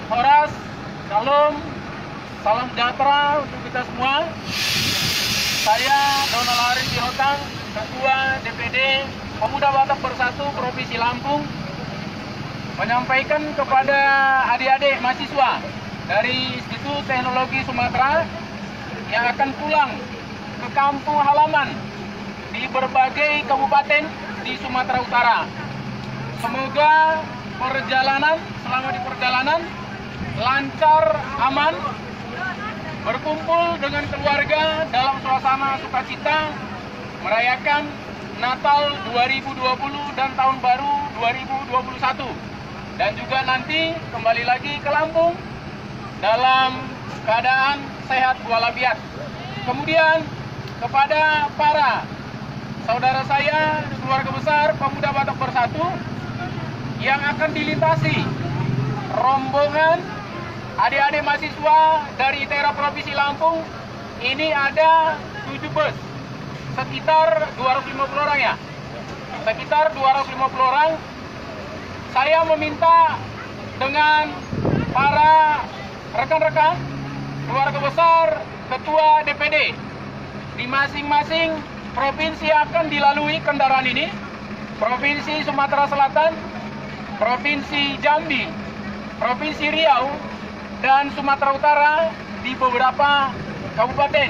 Horas, Shalom, salam sejahtera untuk kita semua. Saya Donald Haris Sirotang, Ketua DPD Pemuda Batak Bersatu Provinsi Lampung, menyampaikan kepada adik-adik mahasiswa dari Institut Teknologi Sumatera yang akan pulang ke kampung halaman di berbagai kabupaten di Sumatera Utara. Semoga selama di perjalanan lancar, aman, berkumpul dengan keluarga dalam suasana sukacita, merayakan Natal 2020 dan Tahun Baru 2021. Dan juga nanti kembali lagi ke Lampung dalam keadaan sehat walafiat. Kemudian kepada para saudara saya, keluarga besar Pemuda Batak Bersatu yang akan dilintasi rombongan adik-adik mahasiswa dari ITERA Provinsi Lampung, ini ada 7 bus, sekitar 250 orang ya. Sekitar 250 orang. Saya meminta dengan para rekan-rekan keluarga besar Ketua DPD di masing-masing provinsi akan dilalui kendaraan ini. Provinsi Sumatera Selatan, Provinsi Jambi, Provinsi Riau, dan Sumatera Utara di beberapa kabupaten.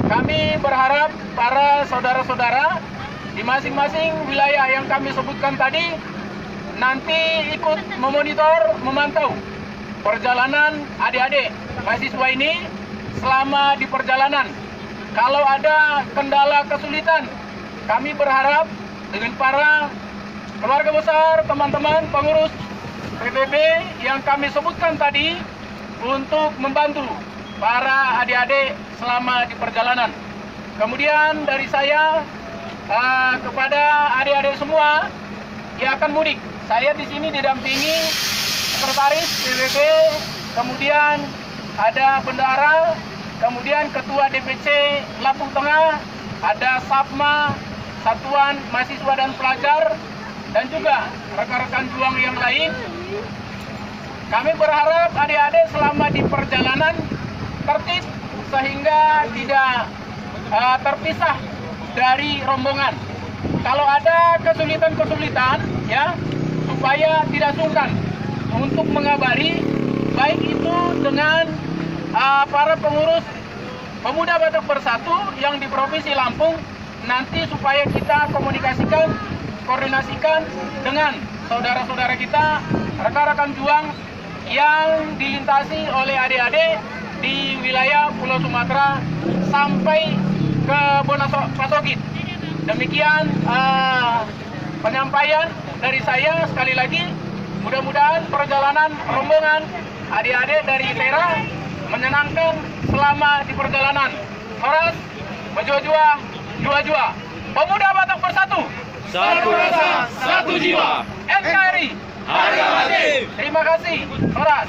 Kami berharap para saudara-saudara di masing-masing wilayah yang kami sebutkan tadi nanti ikut memonitor, memantau perjalanan adik-adik mahasiswa ini selama di perjalanan. Kalau ada kendala kesulitan, kami berharap dengan para keluarga besar, teman-teman pengurus PBB yang kami sebutkan tadi untuk membantu para adik-adik selama di perjalanan. Kemudian dari saya kepada adik-adik semua yang akan mudik, saya di sini didampingi sekretaris PBB, kemudian ada bendahara, kemudian ketua DPC Lampung Tengah, ada Sapma, Satuan Mahasiswa dan Pelajar, dan juga rekan-rekan juang yang lain. Kami berharap adik-adik selama di perjalanan tertib sehingga tidak terpisah dari rombongan. Kalau ada kesulitan-kesulitan ya, supaya tidak sungkan untuk mengabari, baik itu dengan para pengurus Pemuda Batak Bersatu yang di Provinsi Lampung, nanti supaya kita koordinasikan dengan saudara-saudara kita, rekan-rekan juang yang dilintasi oleh adik-adik di wilayah Pulau Sumatera sampai ke Bonapasogit. Demikian penyampaian dari saya. Sekali lagi, mudah-mudahan perjalanan rombongan adik-adik dari ITERA menyenangkan selama di perjalanan. Horas, berjua-jua, jua-jua. Pemuda Batak Bersatu, satu rasa, satu jiwa. NKRI, harga mati. terima kasih. Horas.